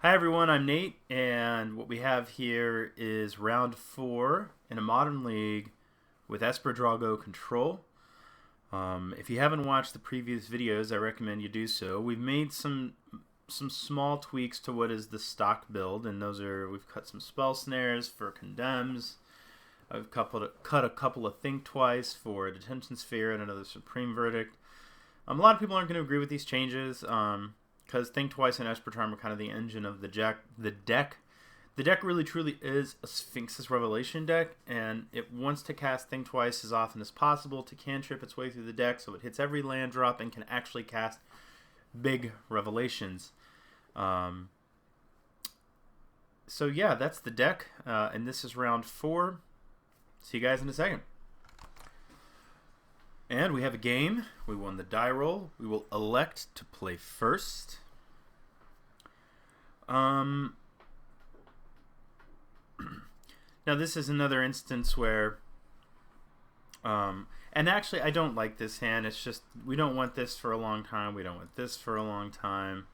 Hi everyone, I'm Nate, and what we have here is round 4 in a modern league with Esper Drago Control. If you haven't watched the previous videos, I recommend you do so. We've made some small tweaks to what is the stock build, and those are we've cut some spell snares for condemns. I've cut a couple of think twice for a detention sphere and another supreme verdict. A lot of people aren't going to agree with these changes. Because Think Twice and Esper Charm are kind of the engine of the deck. The deck really truly is a Sphinx's Revelation deck, and it wants to cast Think Twice as often as possible to cantrip its way through the deck so it hits every land drop and can actually cast big Revelations. So yeah, that's the deck, and this is round 4. See you guys in a second. And we have a game. We won the die roll. We will elect to play first. Now this is another instance where, and actually I don't like this hand. It's just we don't want this for a long time. We don't want this for a long time.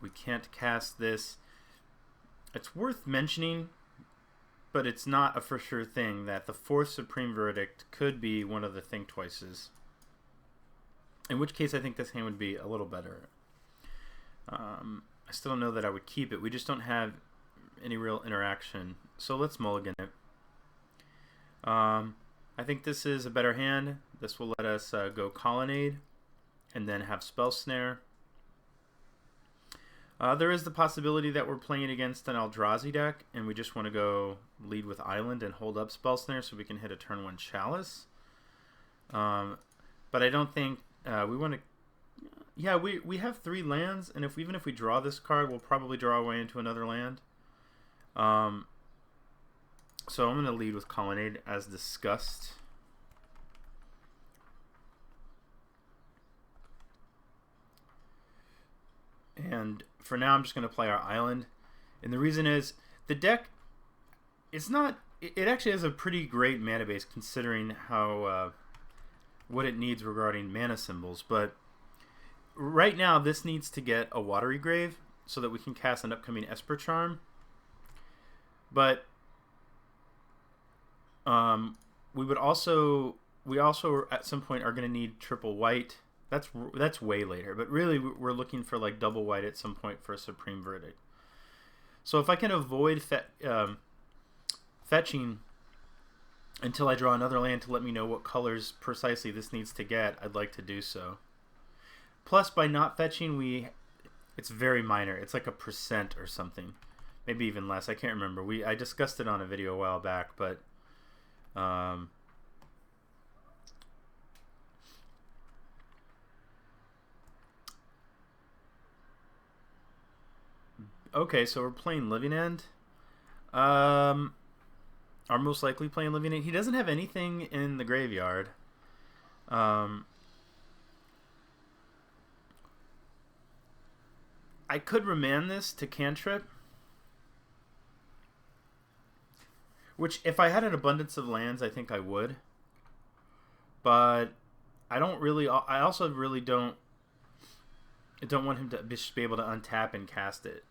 We can't cast this. It's worth mentioning, but it's not a for sure thing, that the 4th Supreme Verdict could be one of the Think Twices. In which case I think this hand would be a little better. I still don't know that I would keep it. We just don't have any real interaction. So let's mulligan it. I think this is a better hand. This will let us go Colonnade and then have Spell Snare. There is the possibility that we're playing against an Eldrazi deck and we just want to go lead with Island and hold up Spell Snare so we can hit a turn 1 Chalice. But I don't think we want to... Yeah, we have 3 lands, and even if we draw this card, we'll probably draw our way into another land. So I'm going to lead with Colonnade as discussed. And for now, I'm just going to play our Island. And the reason is, the deck, it's not... It actually has a pretty great mana base considering how... what it needs regarding mana symbols, but... Right now, this needs to get a Watery Grave so that we can cast an upcoming Esper Charm. But we also at some point are going to need triple white. That's way later, but really we're looking for like double white at some point for a Supreme Verdict. So if I can avoid fetching until I draw another land to let me know what colors precisely this needs to get, I'd like to do so. Plus, by not fetching, it's very minor. It's like a % or something. Maybe even less. I can't remember. I discussed it on a video a while back, but... Okay, so we're playing Living End. Are most likely playing Living End. He doesn't have anything in the graveyard. I could remand this to cantrip, which if I had an abundance of lands, I think I would. But I don't really. I also really don't want him to just be able to untap and cast it.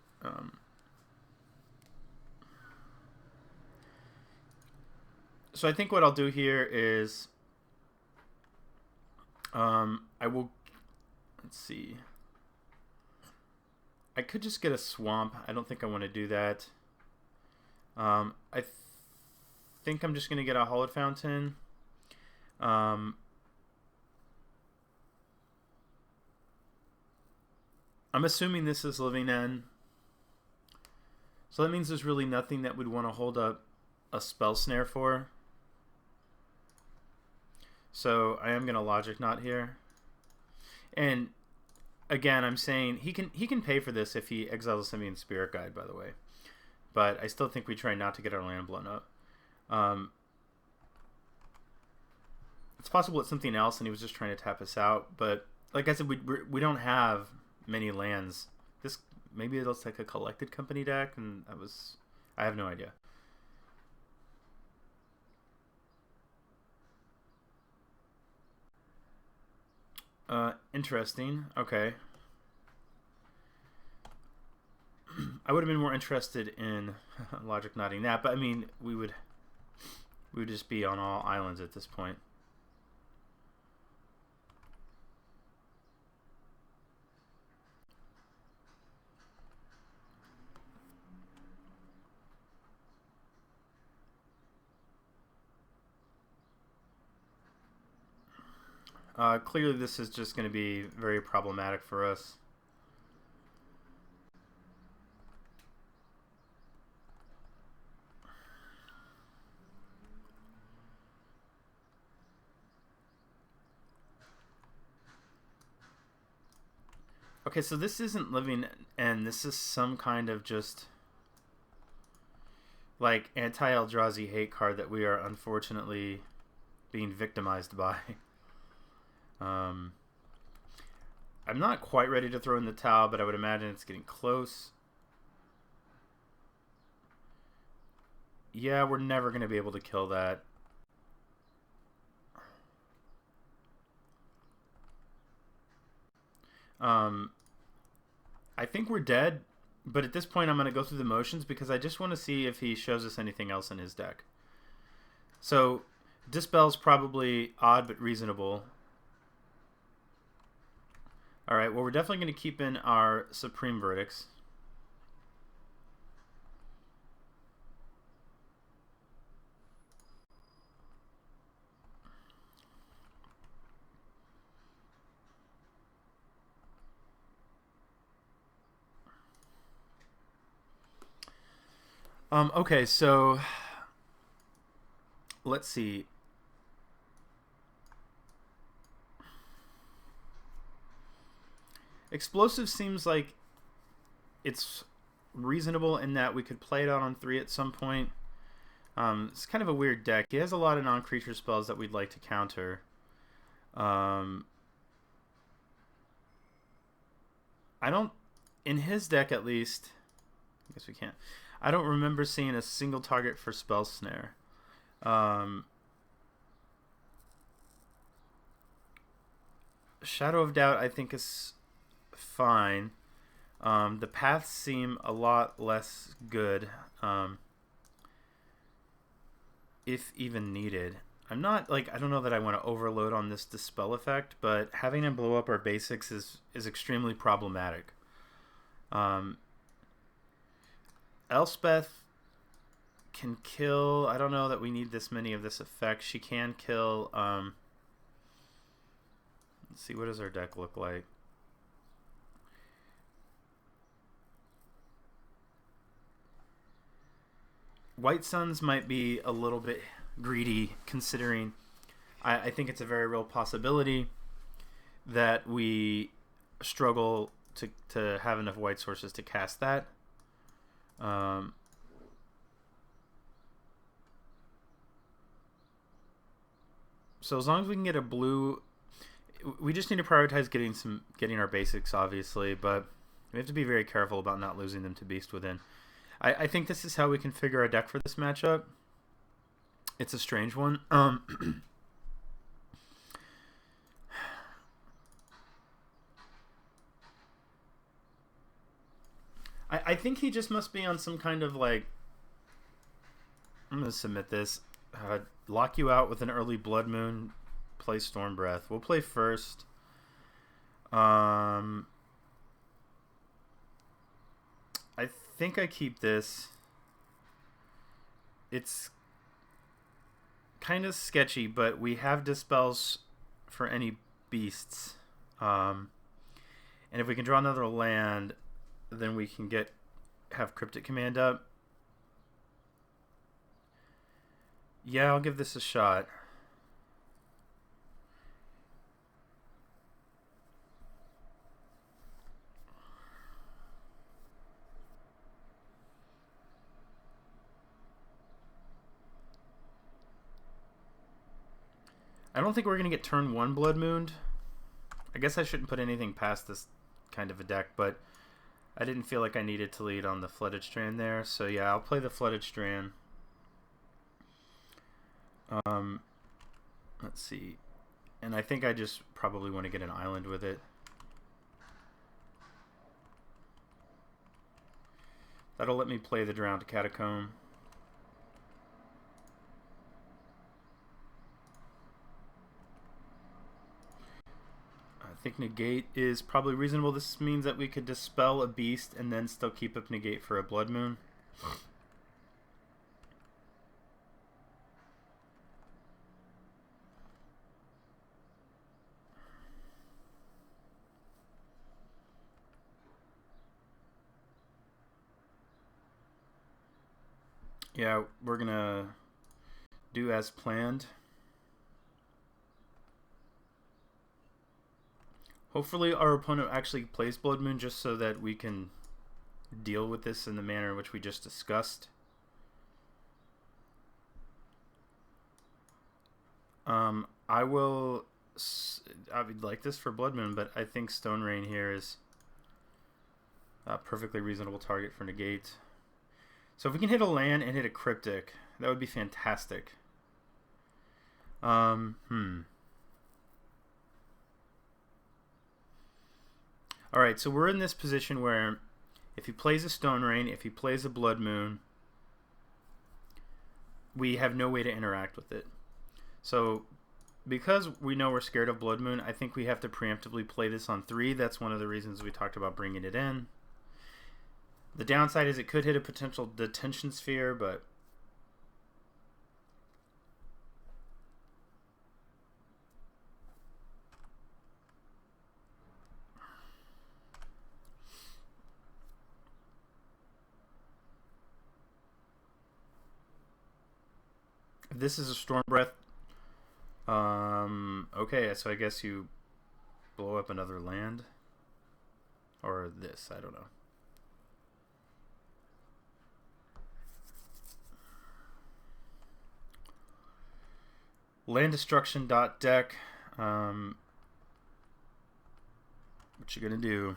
So I think what I'll do here is, I will. Let's see. I could just get a swamp. I don't think I want to do that. I think I'm just going to get a Hallowed Fountain. I'm assuming this is Living End. So that means there's really nothing that would want to hold up a Spell Snare for. So I am going to Logic Knot here. And... Again, I'm saying he can pay for this if he exiles a Simian Spirit Guide, by the way. But I still think we try not to get our land blown up. It's possible it's something else and he was just trying to tap us out. But like I said, we don't have many lands. Maybe it looks like a Collected Company deck, and I have no idea. Interesting. Okay. I would have been more interested in Logic nodding that, but I mean, we would just be on all islands at this point. Clearly, this is just going to be very problematic for us. Okay, so this isn't living, and this is some kind of just like anti-Eldrazi hate card that we are unfortunately being victimized by. I'm not quite ready to throw in the towel, but I would imagine it's getting close. Yeah, we're never going to be able to kill that. I think we're dead, but at this point I'm going to go through the motions because I just want to see if he shows us anything else in his deck. So, Dispel's probably odd but reasonable. Alright, well we're definitely going to keep in our Supreme Verdicts. Okay, so let's see. Explosive seems like it's reasonable in that we could play it out on 3 at some point. It's kind of a weird deck. He has a lot of non-creature spells that we'd like to counter. I don't, in his deck at least, I guess we can't. I don't remember seeing a single target for Spell Snare. Shadow of Doubt I think is fine. The paths seem a lot less good, if even needed. I'm not, like, I don't know that I want to overload on this Dispel effect, but having him blow up our basics is extremely problematic. Elspeth can kill. I don't know that we need this many of this effect. She can kill. Let's see, what does our deck look like? White Suns might be a little bit greedy, considering I think it's a very real possibility that we struggle to have enough white sources to cast that. So as long as we can get a blue, we just need to prioritize getting our basics, obviously, but we have to be very careful about not losing them to Beast Within. I think this is how we configure our deck for this matchup. It's a strange one. I think he just must be on some kind of, like, I'm going to submit this. Lock you out with an early Blood Moon. Play Storm Breath. We'll play first. I think I keep this. It's kind of sketchy, but we have Dispels for any beasts. And if we can draw another land, then we can have Cryptic Command up. Yeah, I'll give this a shot. I don't think we're going to get turn 1 Blood Mooned. I guess I shouldn't put anything past this kind of a deck, but I didn't feel like I needed to lead on the Flooded Strand there. So yeah, I'll play the Flooded Strand. Let's see. And I think I just probably want to get an island with it. That'll let me play the Drowned Catacomb. I think negate is probably reasonable. This means that we could dispel a beast and then still keep up negate for a Blood Moon. Yeah, we're gonna do as planned. Hopefully our opponent actually plays Blood Moon just so that we can deal with this in the manner in which we just discussed. I would like this for Blood Moon, but I think Stone Rain here is a perfectly reasonable target for negate. So if we can hit a land and hit a Cryptic, that would be fantastic. Alright, so we're in this position where if he plays a Stone Rain, if he plays a Blood Moon, we have no way to interact with it. So because we know we're scared of Blood Moon, I think we have to preemptively play this on 3. That's one of the reasons we talked about bringing it in. The downside is it could hit a potential Detention Sphere, but if this is a Storm Breath, okay, so I guess you blow up another land. Or this, I don't know. Land destruction deck. What you gonna do?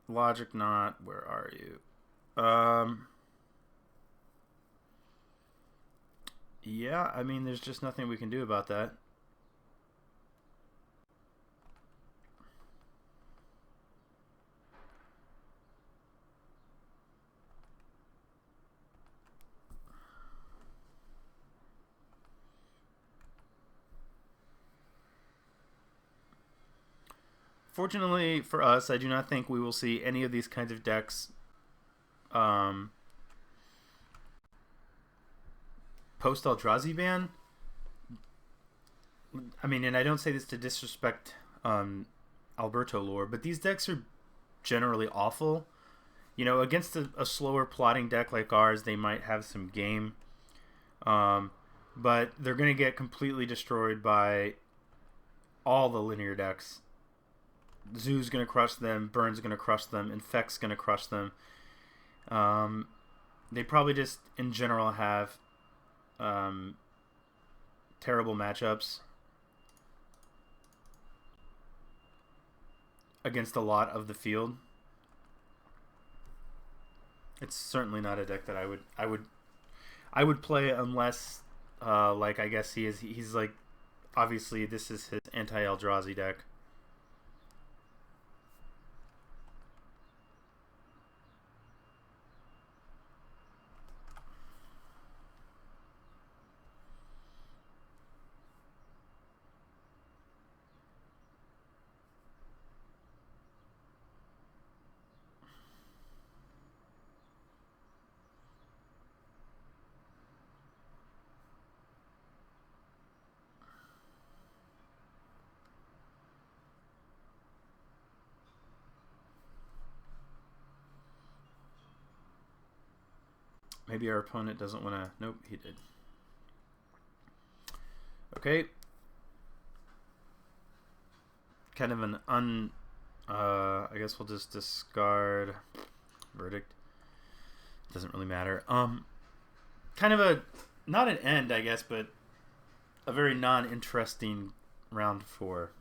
Logic Knot. Where are you? Yeah, I mean, there's just nothing we can do about that. Fortunately for us, I do not think we will see any of these kinds of decks post Eldrazi ban. I mean, and I don't say this to disrespect Alberto lore, but these decks are generally awful. You know, against a slower plotting deck like ours, they might have some game. But they're going to get completely destroyed by all the linear decks. Zoo's going to crush them, Burn's going to crush them, Infect's going to crush them. They probably just, in general, have terrible matchups against a lot of the field. It's certainly not a deck that I would play unless, like, I guess he's like, obviously this is his anti-Eldrazi deck. Maybe our opponent doesn't want to... Nope, he did. Okay. Kind of an I guess we'll just discard Verdict. Doesn't really matter. Kind of a... Not an end, I guess, but a very non-interesting round 4.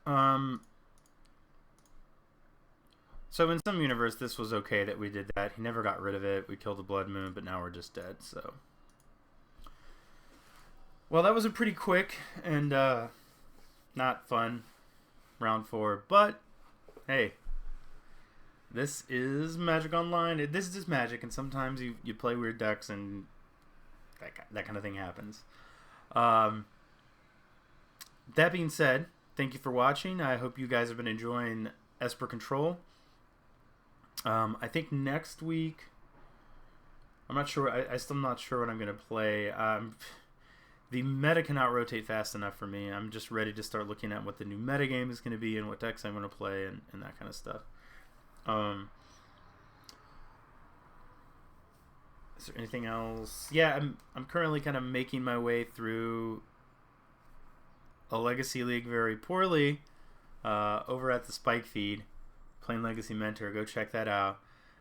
Um, so in some universe, this was okay that we did that. He never got rid of it. We killed the Blood Moon, but now we're just dead, so. Well, that was a pretty quick and not fun round 4, but hey, this is Magic Online. This is just Magic, and sometimes you play weird decks and that kind of thing happens. That being said, thank you for watching. I hope you guys have been enjoying Esper Control. I think next week, I'm not sure. I still not sure what I'm going to play. The meta cannot rotate fast enough for me. I'm just ready to start looking at what the new meta game is going to be and what decks I'm going to play and that kind of stuff. Is there anything else? Yeah, I'm currently kind of making my way through a Legacy League very poorly over at the Spike feed, playing Legacy Mentor. Go check that out.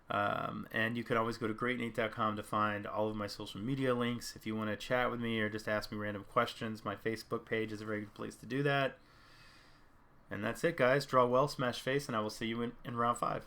And you can always go to greatnate.com to find all of my social media links. If you want to chat with me or just ask me random questions, my Facebook page is a very good place to do that. And that's it, guys. Draw well, smash face, and I will see you in round 5.